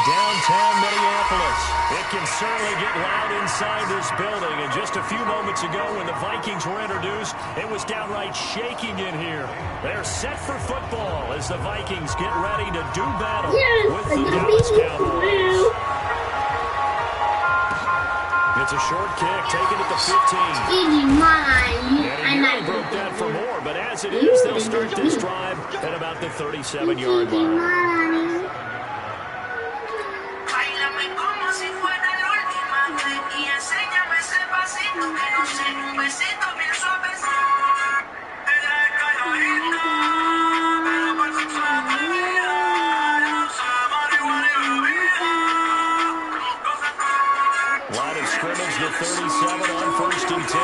downtown Minneapolis. It can certainly get loud inside this building. And just a few moments ago when the Vikings were introduced, it was downright shaking in here. They're set for football as the Vikings get ready to do battle with the Dallas Cowboys. It's a short kick, taken at the 15. And he broke that for more, but as it is, they'll start this drive at about the 37-yard line. Line of scrimmage, the 37 on 1st and 10.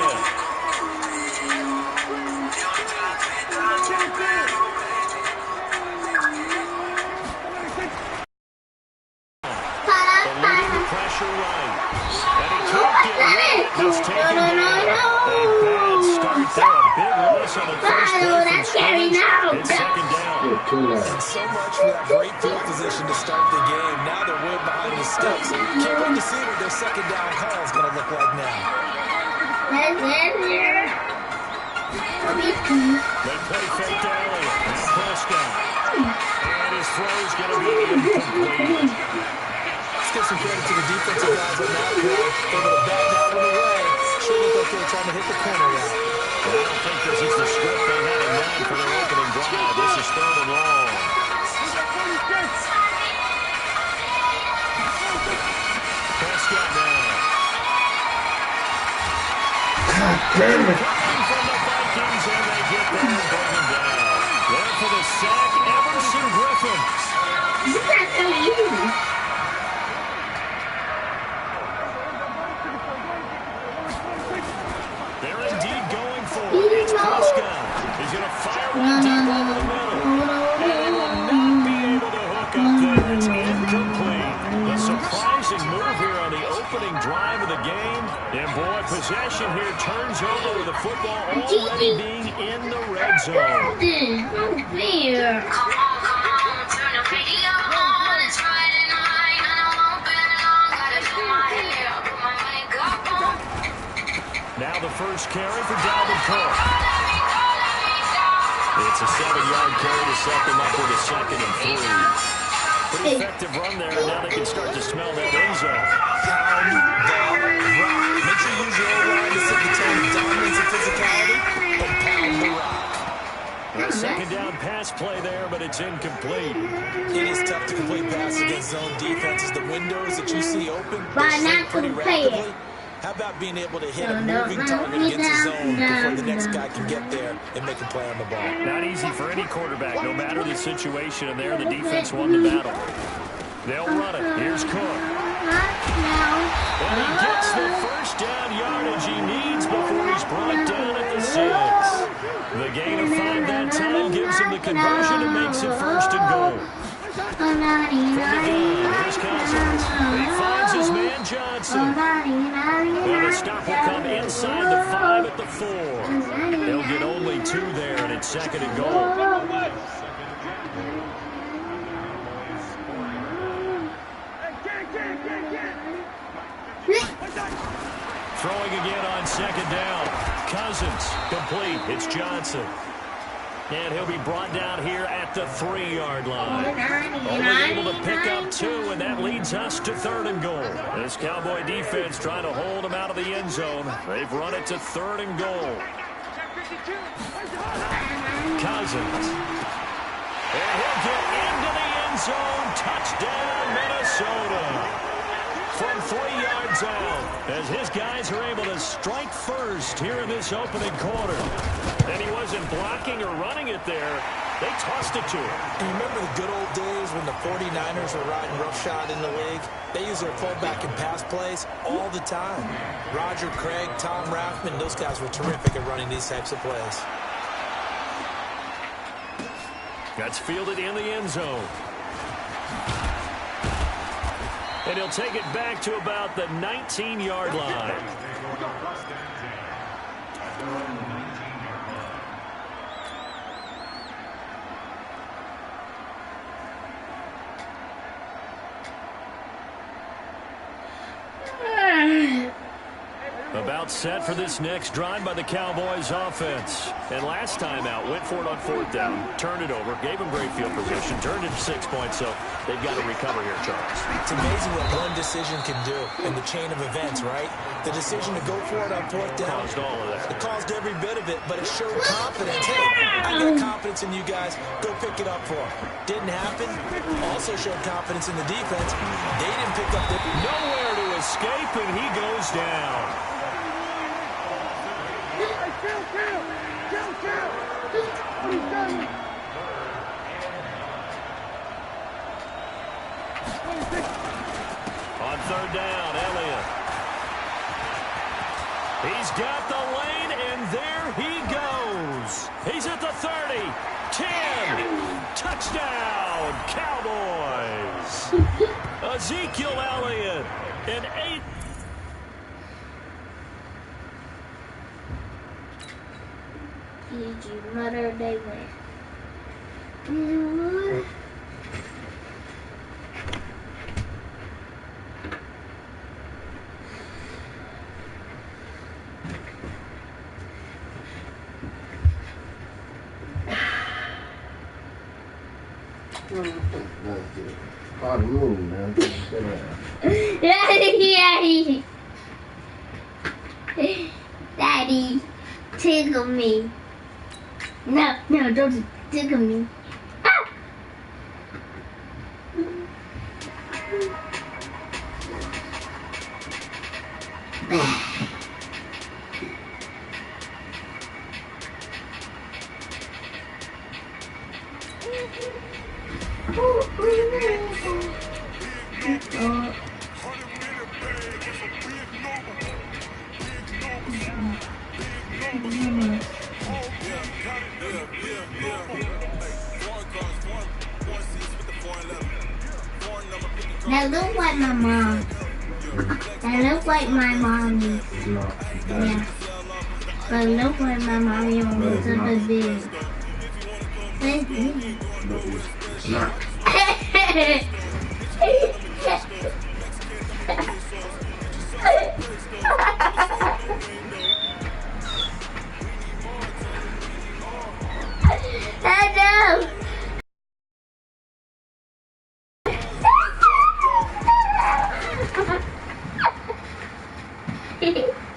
Eluding pressure right. And he took it. Just taken down. A bad start there. A big loss on the first play from scrimmage. It's 2nd down. And so much for that great field position to start the game. Now they're way behind the sticks. Can't wait to see what their 2nd down call is going to look like now. They play fake to Elliott. Now Prescott. And his throw is going to be incomplete. Let's give some credit to the defensive guys on that play. Able to bat that one away. Sure look like they were trying to hit the corner route. I don't think this is the script they had in mind for their opening drive. This is 3rd and long. Prescott now. From the Vikings, and they get there and bring him down. There for the sack, Emerson Griffin. They're indeed going for it. It's Prescott. He's going to fire one deep over the middle. And he will not be able to hook up there. It's incomplete. A surprising move here on the opening drive of the game. And boy, possession here turns over with the football already being in the red zone. Now the first carry for Dalvin Cook. It's a 7-yard carry to set them up with a 2nd and 3. Pretty effective run there, and now they can start to smell that end zone. Pound the rock. Make sure you use your O-line to set the tone of dominance and physicality, and pound the rock. A 2nd down pass play there, but it's incomplete. It is tough to complete passes against zone defenses. The windows that you see open, they shrink pretty rapidly. How about being able to hit a moving target against the zone before the next guy can get there and make a play on the ball? Not easy for any quarterback, no matter the situation. And there, the defense won the battle. They'll run it. Here's Cook. And he gets the first down yardage he needs before he's brought down at the 6. The gain of 5 that time gives him the conversion and makes it 1st and goal. From the gun, here's Cousins. He finds his man Johnson. Well, the stop will come inside the 5 at the 4. They'll get only 2 there, and it's 2nd and goal. Throwing again on 2nd down. Cousins, complete. It's Johnson. And he'll be brought down here at the 3-yard line. Only able to pick up 2, and that leads us to 3rd and goal. This Cowboy defense trying to hold him out of the end zone. They've run it to 3rd and goal. Cousins. And he'll get into the end zone. Touchdown, Minnesota. From 3 yards out, as his guys are able to strike first here in this opening quarter. And he wasn't blocking or running it there. They tossed it to him. And remember the good old days when the 49ers were riding roughshod in the league? They used their fullback in pass plays all the time. Roger Craig, Tom Rathman, those guys were terrific at running these types of plays. That's fielded in the end zone. And he'll take it back to about the 19-yard line. about set for this next drive by the Cowboys offense. And last time out, went for it on 4th down, turned it over, gave them great field position, turned it to 6 points, so they've got to recover here, Charles. It's amazing what one decision can do in the chain of events, right? The decision to go for it on 4th down. Caused all of that. It caused every bit of it, but it showed confidence. Hey, I got confidence in you guys. Go pick it up for them. Didn't happen. Also showed confidence in the defense. They didn't pick up the... Nowhere to escape, and he goes down. On 3rd down, Elliott. He's got the lane, and there he goes. He's at the 30, 10, touchdown, Cowboys. Ezekiel Elliott, an 8. PG mother, they win. Daddy, tickle me. No, don't tickle me. That look like my mom. That look like my mommy. Yeah. But look like my mommy was such a big. Not. I know.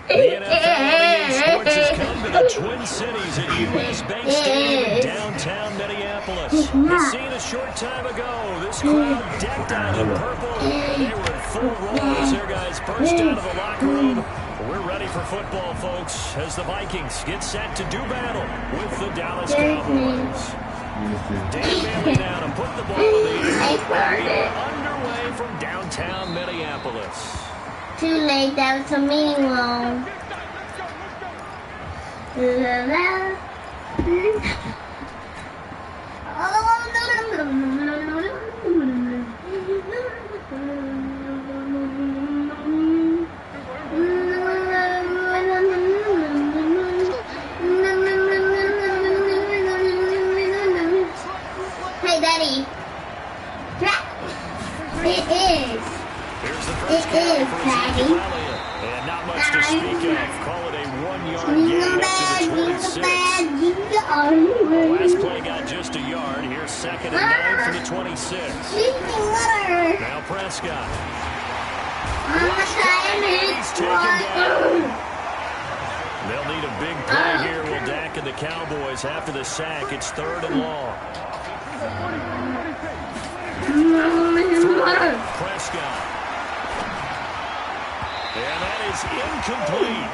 The NFL Sports has come to the Twin Cities at U.S. Bank Stadium in downtown Minneapolis. The scene a short time ago. This crowd decked out in purple. They were in full roll as their guys burst out of the locker room. We're ready for football, folks, as the Vikings get set to do battle with the Dallas Cowboys. Dan Bailey now to put the ball in the air. We are underway from downtown Minneapolis. Too late, that was a meeting room. Hey, Daddy. It is. Here's the first carry for Ezekiel Elliott. And not much to speak of. Call it a 1-yard gain up to the 26. The last play got just a yard. Here's 2nd and 9 for the 26. Now Prescott. He's taken down. They'll need a big play here. Will Dak and the Cowboys after the sack. It's 3rd and long. Prescott. And that is incomplete.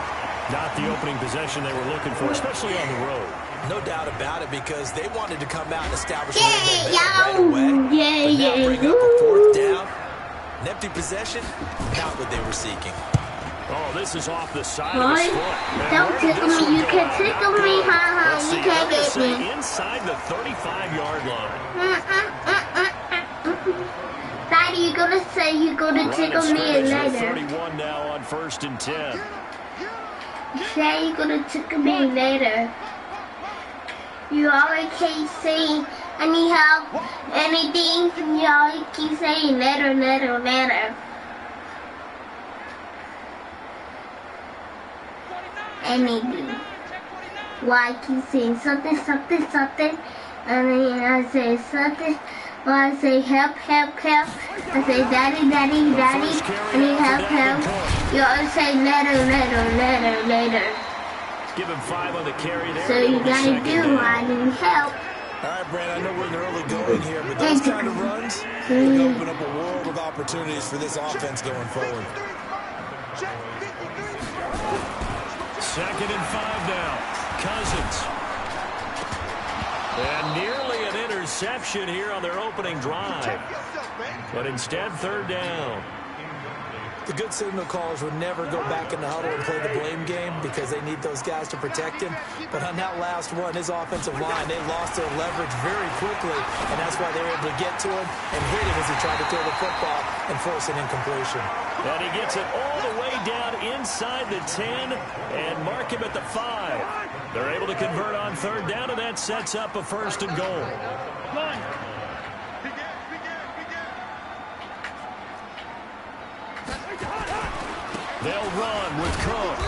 Not the opening possession they were looking for, especially on the road. No doubt about it, because they wanted to come out and establish a little right away. But now bring up a 4th down. An empty possession, not what they were seeking. Oh, this is off the side of his foot. Don't tickle me. You can tickle me. Let's You see, can't get me. inside the 35-yard line. Daddy, you're gonna say you're gonna tickle me later. 31 now on 1st and 10. You say you're gonna tickle me later. You always keep saying I need help, anything, and you always keep saying later. anything. Like he says something, and then I say something. Or I say help. I say daddy, and he help. You always say later. Give him 5 on the carry there. So you gotta do I need help. All right, Brad, I know we're in the early going here, but those kind of runs will open up a world of opportunities for this offense going forward. 2nd and 5 now. Cousins. And nearly an interception here on their opening drive. But instead, 3rd down. The good signal callers would never go back in the huddle and play the blame game because they need those guys to protect him. But on that last run, his offensive line, they lost their leverage very quickly, and that's why they were able to get to him and hit him as he tried to throw the football and force an incompletion. And he gets it all the way down inside the 10 and mark him at the 5. They're able to convert on 3rd down, and that sets up a 1st and goal. They'll run with Cook.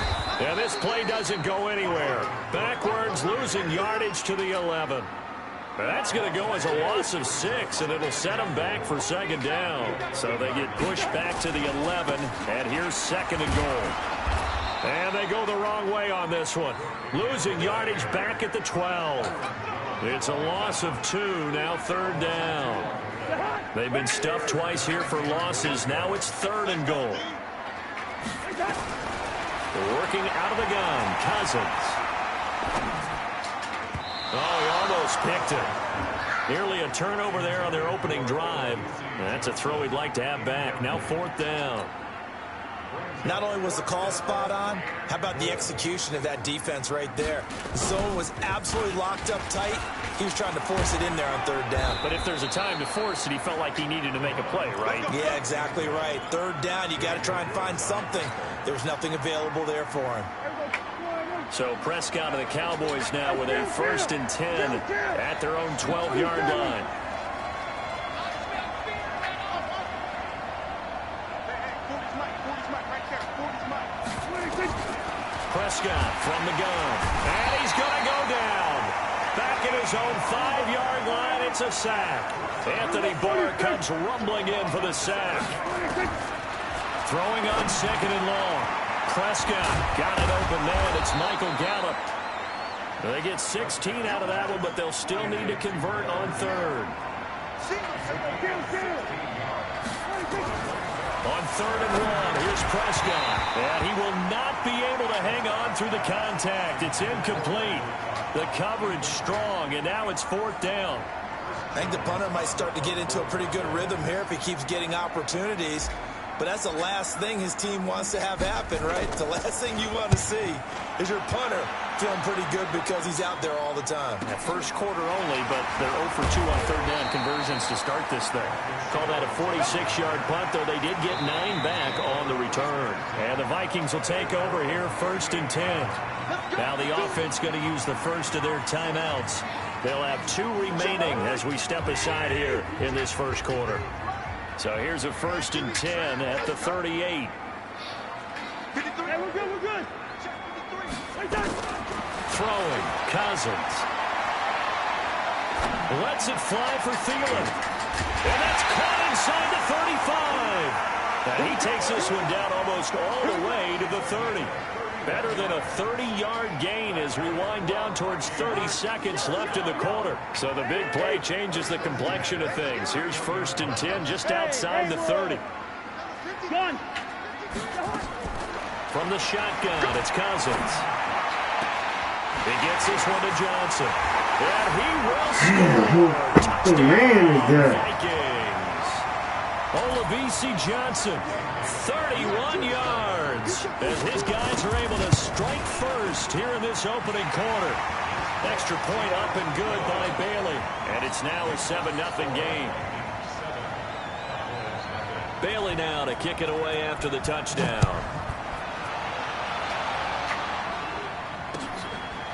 And this play doesn't go anywhere. Backwards, losing yardage to the 11. That's going to go as a loss of 6, and it'll set them back for 2nd down. So they get pushed back to the 11, and here's 2nd and goal. And they go the wrong way on this one. Losing yardage back at the 12. It's a loss of 2, now 3rd down. They've been stuffed twice here for losses. Now it's 3rd and goal. Working out of the gun, Cousins. Oh, he almost picked it. Nearly a turnover there on their opening drive. That's a throw he'd like to have back. Now 4th down. Not only was the call spot on, how about the execution of that defense right there? The zone was absolutely locked up tight. He was trying to force it in there on 3rd down. But if there's a time to force it, he felt like he needed to make a play, right? Yeah, exactly right. 3rd down, you got to try and find something. There was nothing available there for him. So Prescott and the Cowboys now with a 1st and 10 at their own 12-yard line. Prescott from the gun. And he's going to go down. Back at his own 5-yard line, it's a sack. Anthony Barr comes rumbling in for the sack. Throwing on 2nd and long. Prescott got it open then. It's Michael Gallup. They get 16 out of that one, but they'll still need to convert on 3rd. On 3rd and 1, here's Prescott. And he will not be able to hang on through the contact. It's incomplete. The coverage strong, and now it's 4th down. I think the punter might start to get into a pretty good rhythm here if he keeps getting opportunities. But that's the last thing his team wants to have happen, right? The last thing you want to see is your punter feeling pretty good because he's out there all the time. That first quarter only, but they're 0 for 2 on 3rd down conversions to start this thing. Call that a 46-yard punt, though they did get 9 back on the return. And the Vikings will take over here, 1st and 10. Now the offense going to use the first of their timeouts. They'll have 2 remaining as we step aside here in this first quarter. So here's a 1st and 10 at the 38. Hey, we're good. Throwing, Cousins. Lets it fly for Thielen. And that's caught inside the 35. And he takes this one down almost all the way to the 30. Better than a 30-yard gain as we wind down towards 30 seconds left in the quarter. So the big play changes the complexion of things. Here's 1st and 10 just outside the 30. From the shotgun, it's Cousins. He gets this one to Johnson. And he will score. Touchdown, Vikings. Olabisi Johnson, 31 yards. As his guys are able to strike first here in this opening quarter. Extra point up and good by Bailey. And it's now a 7-0 game. Bailey now to kick it away after the touchdown.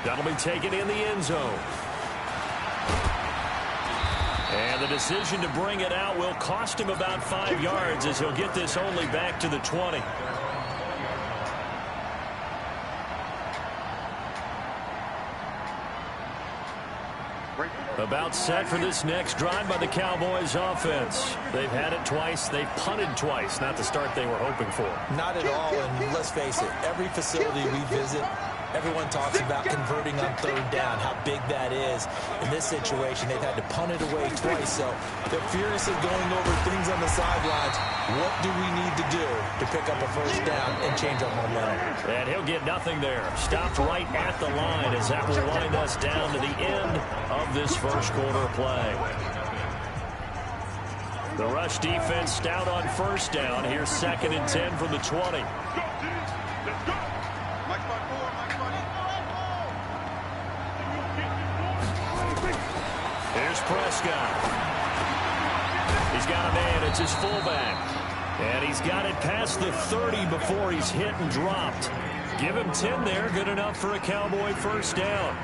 That'll be taken in the end zone. And the decision to bring it out will cost him about 5 yards as he'll get this only back to the 20. About set for this next drive by the Cowboys offense. They've had it twice. They've punted twice. Not the start they were hoping for. Not at all, and let's face it, every facility we visit, everyone talks about converting on third down, how big that is. In this situation, they've had to punt it away twice, so they're furiously going over things on the sidelines. What do we need to do to pick up a first down and change our momentum? And he'll get nothing there. Stopped right at the line as that will wind us down to the end of this first quarter play. The rush defense stout on first down. Here's 2nd and 10 from the 20. Here's Prescott. He's got a man. It's his fullback. And he's got it past the 30 before he's hit and dropped. Give him 10 there. Good enough for a Cowboy first down.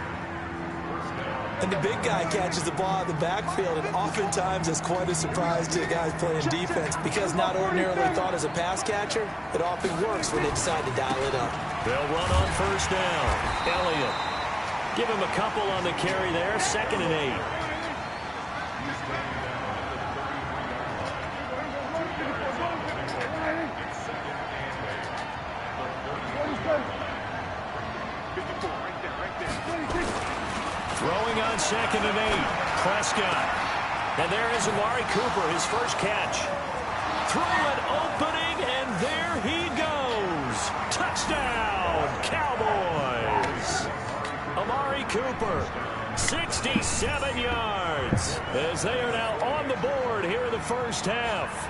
And the big guy catches the ball in the backfield, and oftentimes it's quite a surprise to the guys playing defense because not ordinarily thought as a pass catcher, it often works when they decide to dial it up. They'll run on first down. Elliott. Give him a couple on the carry there. 2nd and 8. Throwing on 2nd and 8. Prescott. And there is Amari Cooper, his first catch. Through an opening, and there he goes. Touchdown, Cowboys. Amari Cooper, 67 yards, as they are now on the board here in the first half.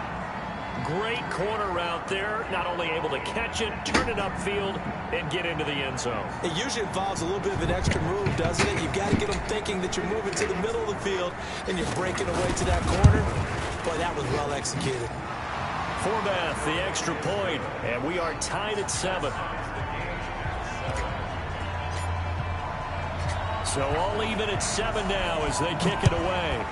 Great corner route there, not only able to catch it, turn it upfield, and get into the end zone. It usually involves a little bit of an extra move, doesn't it? You've got to get them thinking that you're moving to the middle of the field, and you're breaking away to that corner. Boy, that was well executed. Forbath, the extra point, and we are tied at 7. So all even at 7 now as they kick it away.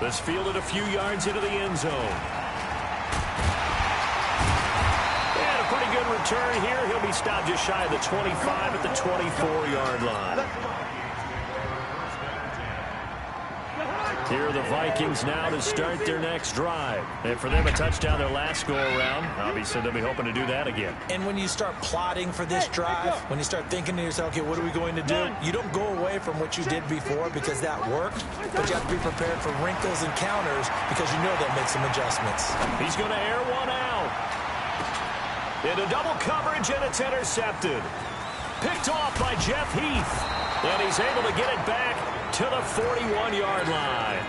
This fielded a few yards into the end zone. And a pretty good return here. He'll be stopped just shy of the 25 at the 24-yard line. Here are the Vikings now to start their next drive. And for them, a touchdown their last go-around. Obviously, they'll be hoping to do that again. And when you start plotting for this drive, when you start thinking to yourself, okay, what are we going to do? You don't go away from what you did before because that worked, but you have to be prepared for wrinkles and counters because you know they'll make some adjustments. He's going to air one out. Into double coverage, and it's intercepted. Picked off by Jeff Heath. And he's able to get it back to the 41-yard line.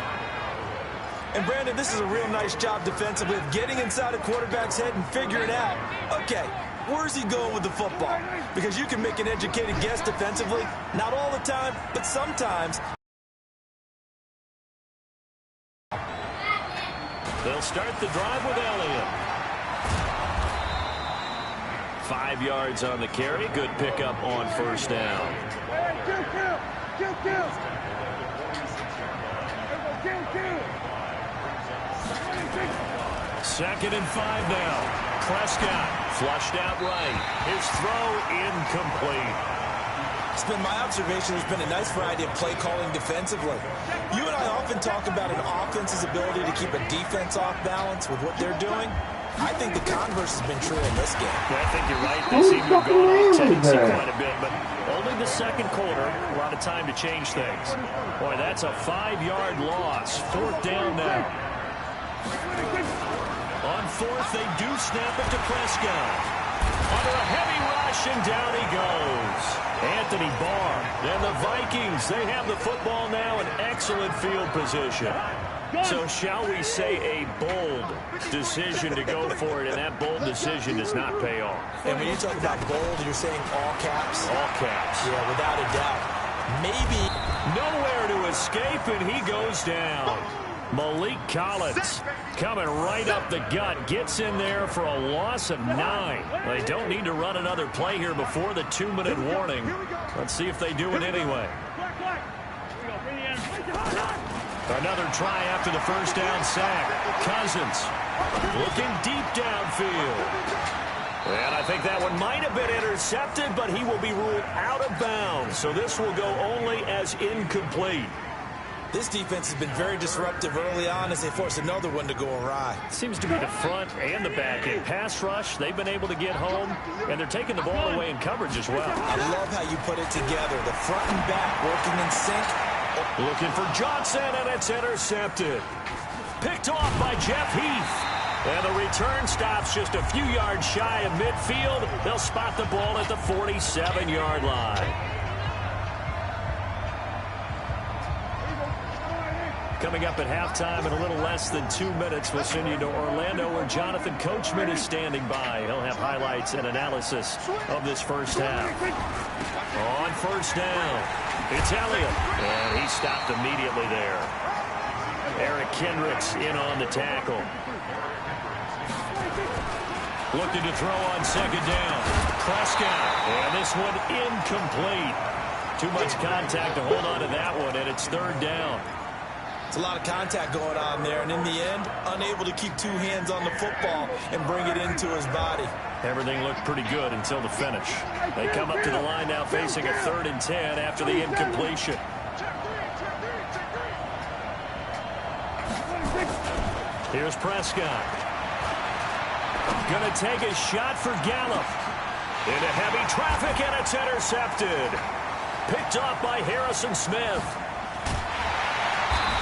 And, Brandon, this is a real nice job defensively of getting inside a quarterback's head and figuring out, okay, where's he going with the football? Because you can make an educated guess defensively. Not all the time, but sometimes. They'll start the drive with Elliott. 5 yards on the carry. Good pickup on first down. 2nd and 5 now. Prescott flushed out right. His throw incomplete. It's been my observation there's been a nice variety of play calling defensively. You and I often talk about an offense's ability to keep a defense off balance with what they're doing. I think the converse has been true in this game. Yeah, I think you're right. They seem to have gone off tendency quite a bit, but only the second quarter. A lot of time to change things. Boy, that's a 5-yard loss. 4th down now. On 4th, they do snap it to Prescott. Under a heavy rush, and down he goes. Anthony Barr. And the Vikings, they have the football now in excellent field position. So shall we say a bold decision to go for it, and that bold decision does not pay off. And when you talk about bold, you're saying all caps? All caps. Yeah, without a doubt. Maybe. Nowhere to escape, and he goes down. Malik Collins coming right up the gut. Gets in there for a loss of 9. They don't need to run another play here before the 2-minute warning. Let's see if they do it anyway. Another try after the first down sack. Cousins looking deep downfield. And I think that one might have been intercepted, but he will be ruled out of bounds. So this will go only as incomplete. This defense has been very disruptive early on as they force another one to go awry. Seems to be the front and the back end. Pass rush, they've been able to get home, and they're taking the ball away in coverage as well. I love how you put it together. The front and back working in sync. Looking for Johnson, and it's intercepted. Picked off by Jeff Heath. And the return stops just a few yards shy of midfield. They'll spot the ball at the 47-yard line. Coming up at halftime in a little less than 2 minutes, we'll send you to Orlando where Jonathan Coachman is standing by. He'll have highlights and analysis of this first half. On first down, it's Elliott, and he stopped immediately there. Eric Kendricks in on the tackle. Looking to throw on second down. Prescott, and this one incomplete. Too much contact to hold on to that one, and it's third down. It's a lot of contact going on there, and in the end, unable to keep two hands on the football and bring it into his body. Everything looked pretty good until the finish. They come up to the line now facing a 3rd and 10 after the incompletion. Here's Prescott. Gonna take a shot for Gallup. Into heavy traffic, and it's intercepted. Picked off by Harrison Smith.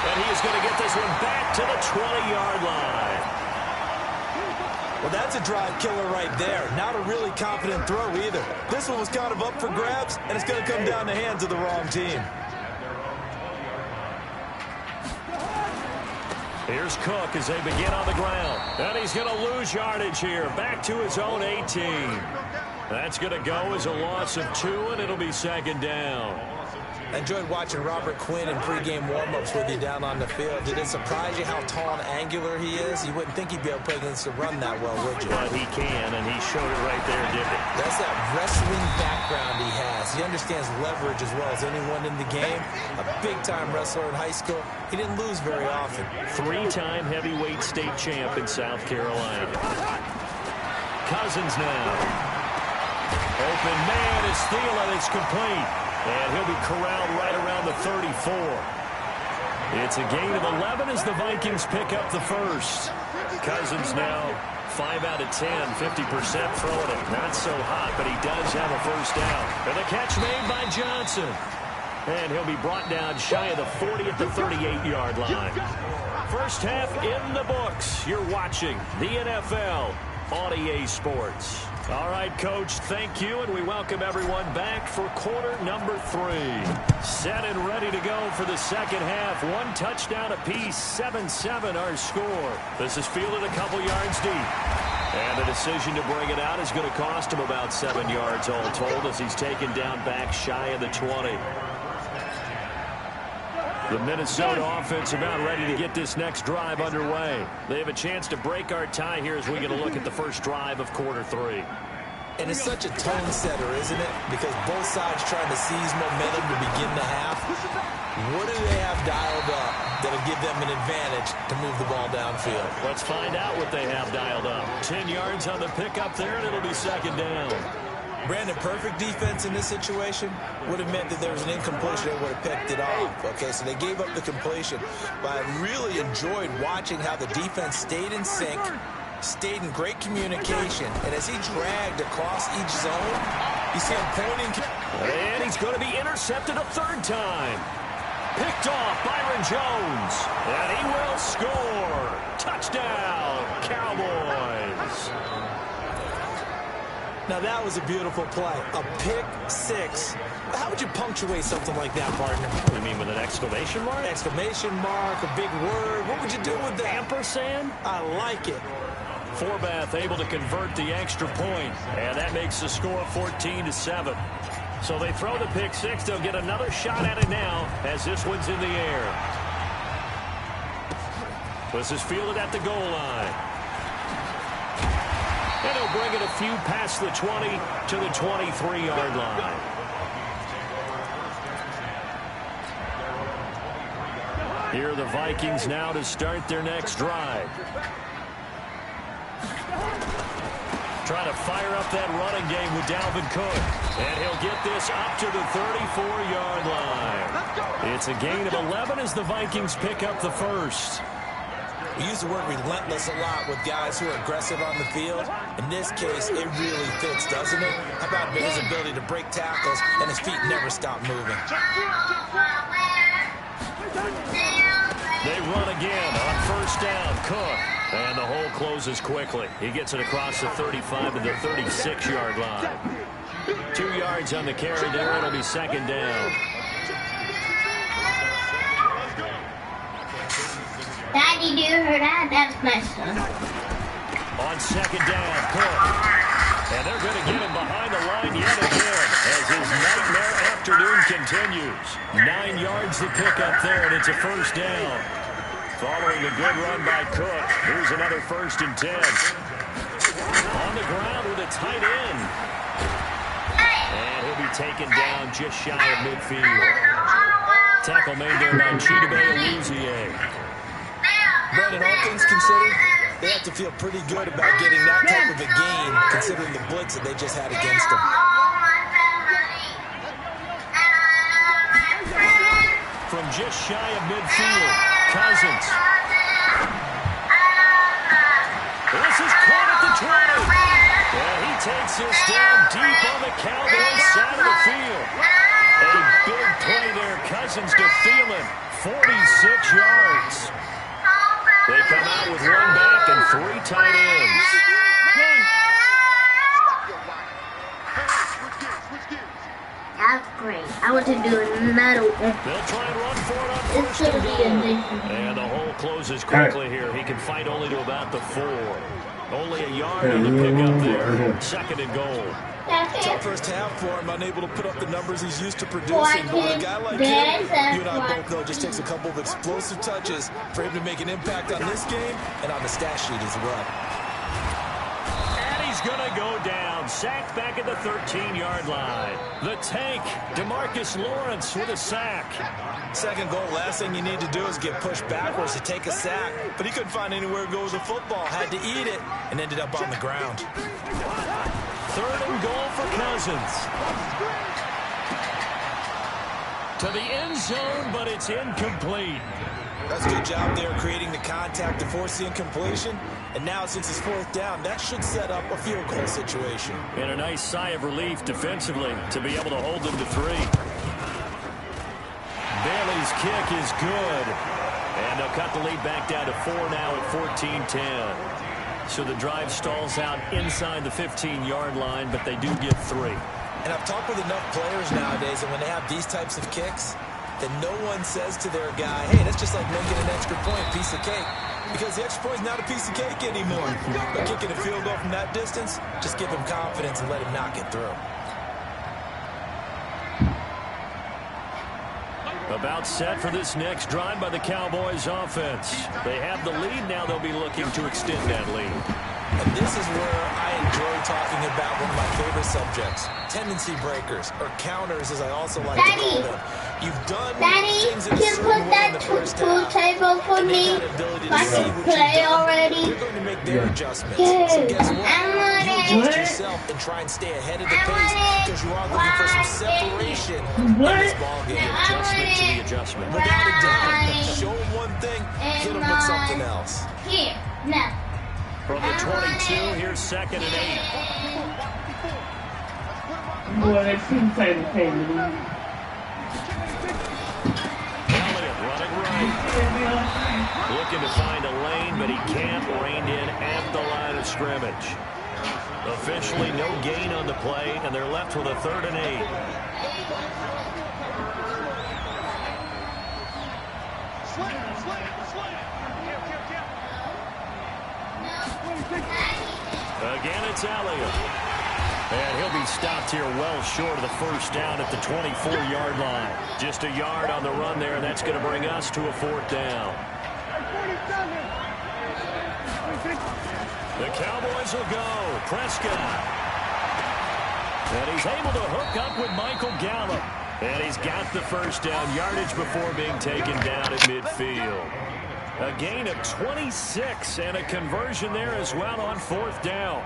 And he is going to get this one back to the 20-yard line. Well, that's a drive killer right there. Not a really confident throw either. This one was kind of up for grabs, and it's going to come down the hands of the wrong team. Here's Cook as they begin on the ground. And he's going to lose yardage here. Back to his own 18. That's going to go as a loss of 2, and it'll be second down. I enjoyed watching Robert Quinn in pregame warm-ups with you down on the field. Did it surprise you how tall and angular he is? You wouldn't think he'd be able to play against the run that well, would you? But he can, and he showed it right there, didn't he? That's that wrestling background he has. He understands leverage as well as anyone in the game. A big-time wrestler in high school. He didn't lose very often. 3-time heavyweight state champ in South Carolina. Cousins now. Open man is Thielen. It's complete. And he'll be corralled right around the 34. It's a gain of 11 as the Vikings pick up the first. Cousins now 5 out of 10, 50% throwing it. Not so hot, but he does have a first down. And the catch made by Johnson. And he'll be brought down shy of the 40 at the 38-yard line. First half in the books. You're watching the NFL on EA Sports. All right, Coach, thank you, and we welcome everyone back for quarter number 3. Set and ready to go for the second half. 1 touchdown apiece, 7-7 our score. This is fielded a couple yards deep. And the decision to bring it out is going to cost him about 7 yards all told as he's taken down back shy of the 20. The Minnesota offense about ready to get this next drive underway. They have a chance to break our tie here as we get a look at the first drive of quarter 3. And it's such a tone setter, isn't it? Because both sides trying to seize momentum to begin the half. What do they have dialed up that'll give them an advantage to move the ball downfield? Let's find out what they have dialed up. 10 yards on the pickup there, and it'll be second down. Brandon, perfect defense in this situation would have meant that there was an incompletion. They would have picked it off. Okay, so they gave up the completion. But I really enjoyed watching how the defense stayed in sync, stayed in great communication. And as he dragged across each zone, you see him pointing. And he's going to be intercepted a 3rd time. Picked off Byron Jones. And he will score. Touchdown, Cowboys. Now, that was a beautiful play. A pick 6. How would you punctuate something like that, partner? You mean with an exclamation mark? Exclamation mark, a big word. What would you do with that? Ampersand? I like it. Forbath able to convert the extra point. And that makes the score 14-7. So they throw the pick 6. They'll get another shot at it now as this one's in the air. This is fielded at the goal line. And he'll bring it a few past the 20 to the 23-yard line. Here are the Vikings now to start their next drive. trying to fire up that running game with Dalvin Cook. And he'll get this up to the 34-yard line. It's a gain of 11 as the Vikings pick up the first. We use the word relentless a lot with guys who are aggressive on the field. In this case, it really fits, doesn't it? How about his ability to break tackles and his feet never stop moving? They run again on first down. Cook. And the hole closes quickly. He gets it across the 35 to the 36-yard line. 2 yards on the carry there. It'll be second down. Daddy, do you hear that? That's my son. On second down, Cook. And they're going to get him behind the line yet again as his nightmare afternoon continues. 9 yards to pick up there, and it's a first down. Following a good run by Cook. Here's another 1st and 10. On the ground with a tight end. And he'll be taken down just shy of midfield. Tackle made there by Chidobe. Brandon, all things considered, they have to feel pretty good about getting that type of a gain, considering the blitz that they just had against them. From just shy of midfield, Cousins. This is caught at the 20. And he takes this down deep on the Cowboys side of the field. A big play there, Cousins to Thielen, 46 yards. They come out with 1 back and 3 tight ends. That's great. I want to do another one. They'll try and run for it on It's first going and to be goal. amazing. And the hole closes quickly here. He can fight only to about the 4. Only a yard in the pickup there. Second and goal. Tough first half for him, unable to put up the numbers he's used to producing. But with a guy like him, you and I both know it just takes a couple of explosive touches for him to make an impact on this game and on the stat sheet as well. And he's going to go down. Sacked back at the 13-yard line. The tank, DeMarcus Lawrence with a sack. Second goal, last thing you need to do is get pushed backwards to take a sack. But he couldn't find anywhere to go with the football. Had to eat it and ended up on the ground. 3rd and goal for Cousins. To the end zone, but it's incomplete. That's a good job there creating the contact to force the incompletion. And now since it's 4th down, that should set up a field goal situation. And a nice sigh of relief defensively to be able to hold them to 3. Bailey's kick is good. And they'll cut the lead back down to 4 now at 14-10. So the drive stalls out inside the 15-yard line, but they do get 3. And I've talked with enough players nowadays, and when they have these types of kicks, then no one says to their guy, hey, that's just like making an extra point, piece of cake. Because the extra point is not a piece of cake anymore. But kicking a field goal from that distance, just give him confidence and let him knock it through. About set for this next drive by the Cowboys offense. They have the lead. Now they'll be looking to extend that lead. And this is where I enjoy talking about one of my favorite subjects, tendency breakers, or counters as I also like to call them. You've done things in a certain way in the first half, table for and me. they've had ability to I see can what play you've done. already. They're going to make their adjustments. So guess what? You adjust yourself and try and stay ahead of the pace because you are looking for some separation in this ballgame. Adjustment to the adjustment. Without a doubt, show them one thing, hit them with something else. Here, now. From the 22, here's 2nd and 8. Boy, that seems like the same. Elliott running right. Looking to find a lane, but he can't. Reined in at the line of scrimmage. Officially no gain on the play, and they're left with a 3rd and 8. Again, it's Elliott. And he'll be stopped here well short of the first down at the 24-yard line. Just a yard on the run there, and that's going to bring us to a 4th down. The Cowboys will go. Prescott. And he's able to hook up with Michael Gallup. And he's got the first down yardage before being taken down at midfield. A gain of 26 and a conversion there as well on 4th down.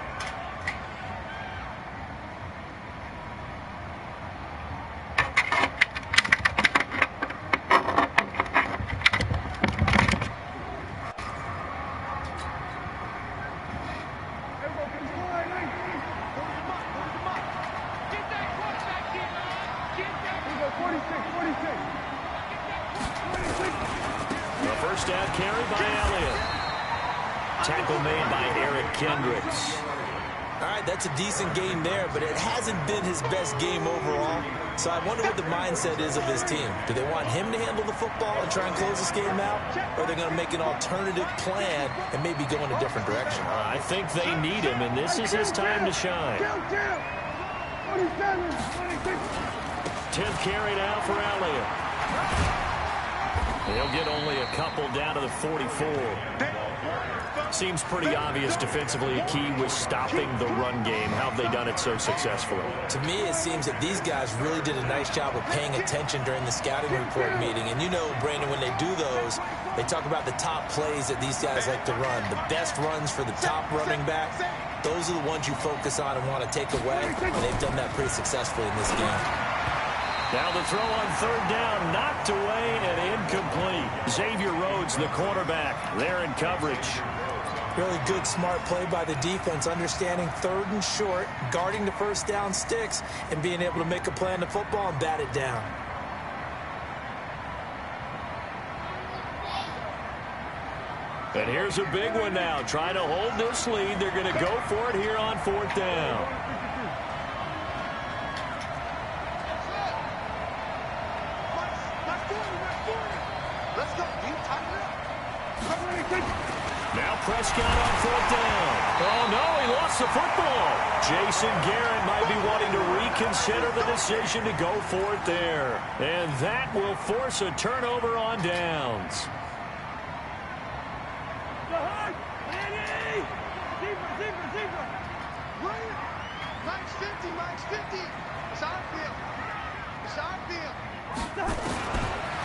carry by Elliott. Tackle made by Eric Kendricks. All right, that's a decent game there, but it hasn't been his best game overall. So I wonder what the mindset is of his team. Do they want him to handle the football and try and close this game out? Or are they going to make an alternative plan and maybe go in a different direction? I think they need him, and this is his time to shine. 10th carry now for Elliott. He'll get only a couple down to the 44. Seems pretty obvious defensively a key was stopping the run game. How have they done it so successfully? To me, it seems that these guys really did a nice job of paying attention during the scouting report meeting. And you know, Brandon, when they do those, they talk about the top plays that these guys like to run. The best runs for the top running back, those are the ones you focus on and want to take away. And they've done that pretty successfully in this game. Now the throw on 3rd down, knocked away and incomplete. Xavier Rhodes, the quarterback, there in coverage. Really good, smart play by the defense, understanding 3rd and short, guarding the first down sticks, and being able to make a play on the football and bat it down. And here's a big one now. Trying to hold this lead. They're going to go for it here on 4th down. Now Prescott on 4th down. Oh, no, he lost the football. Jason Garrett might be wanting to reconsider the decision to go for it there. And that will force a turnover on downs.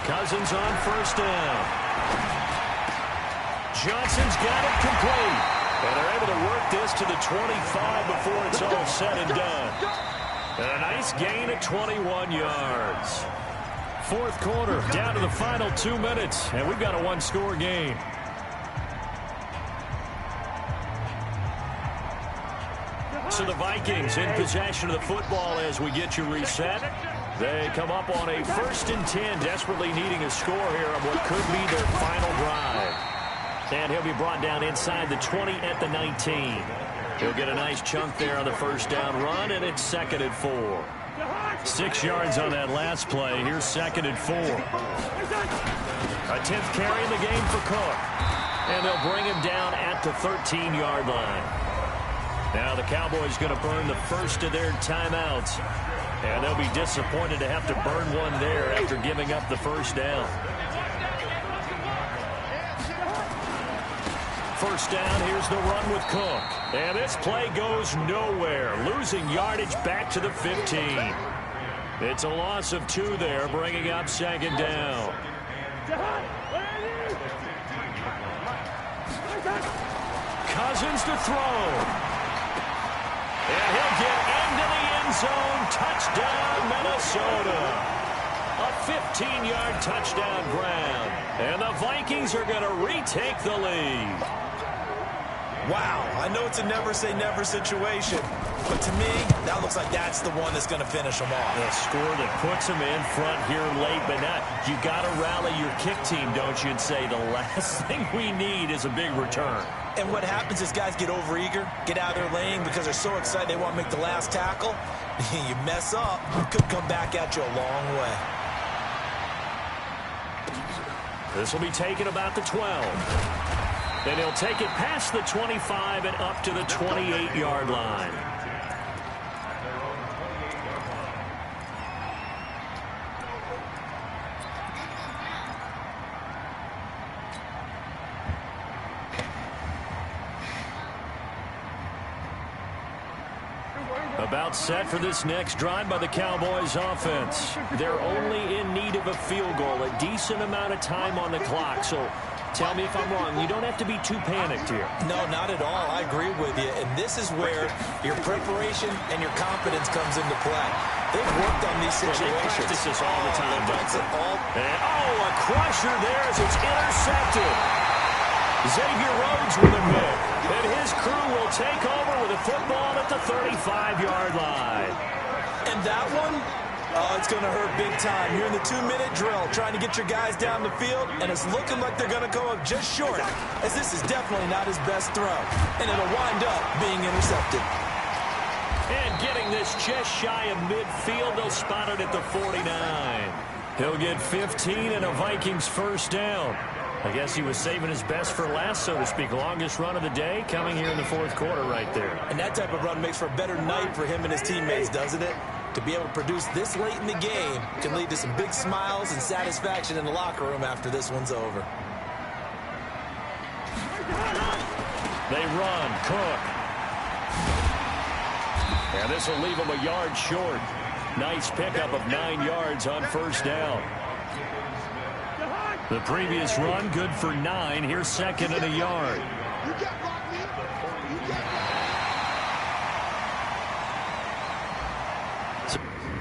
Cousins on 1st down. Johnson's got it complete. And they're able to work this to the 25 before it's all said and done. And a nice gain of 21 yards. 4th quarter, down to the final 2 minutes, and we've got a one-score game. So the Vikings in possession of the football as we get you reset. They come up on a 1st and 10, desperately needing a score here on what could be their final drive. And he'll be brought down inside the 20 at the 19. He'll get a nice chunk there on the 1st down run, and it's 2nd and 4. 6 yards on that last play. Here's 2nd and 4. A 10th carry in the game for Cook. And they'll bring him down at the 13-yard line. Now the Cowboys going to burn the first of their timeouts. And they'll be disappointed to have to burn one there after giving up the 1st down. 1st down, here's the run with Cook. And this play goes nowhere, losing yardage back to the 15. It's a loss of 2 there, bringing up 2nd down. Cousins to throw. And he'll get into the end zone. Touchdown, Minnesota. A 15-yard touchdown grab. And the Vikings are going to retake the lead. Wow, I know it's a never-say-never situation, but to me, that looks like that's the one that's going to finish them off. A score that puts them in front here late, but now you got to rally your kick team, don't you, and say the last thing we need is a big return. And what happens is guys get overeager, get out of their lane because they're so excited they want to make the last tackle. You mess up, it could come back at you a long way. This will be taken about the 12. Then he'll take it past the 25 and up to the 28-yard line. About set for this next drive by the Cowboys offense. They're only in need of a field goal, a decent amount of time on the clock. So tell me if I'm wrong. You don't have to be too panicked here. No, not at all. I agree with you. And this is where your preparation and your confidence comes into play. They've worked on these situations. They practice this all the time. And, a crusher there as it's intercepted. Xavier Rhodes with a pick. And his crew will take over with a football at the 35-yard line. And that one, Oh, it's going to hurt big time. You're in the 2-minute drill, trying to get your guys down the field, and it's looking like they're going to go up just short, as this is definitely not his best throw, and it'll wind up being intercepted. And getting this just shy of midfield, they'll spot it at the 49. He'll get 15 and a Vikings first down. I guess he was saving his best for last, so to speak. Longest run of the day coming here in the fourth quarter right there. And that type of run makes for a better night for him and his teammates, doesn't it? To be able to produce this late in the game can lead to some big smiles and satisfaction in the locker room after this one's over. They run. Cook. And this will leave him a yard short. Nice pickup of 9 yards on first down. The previous run, good for 9. Here's second and a yard.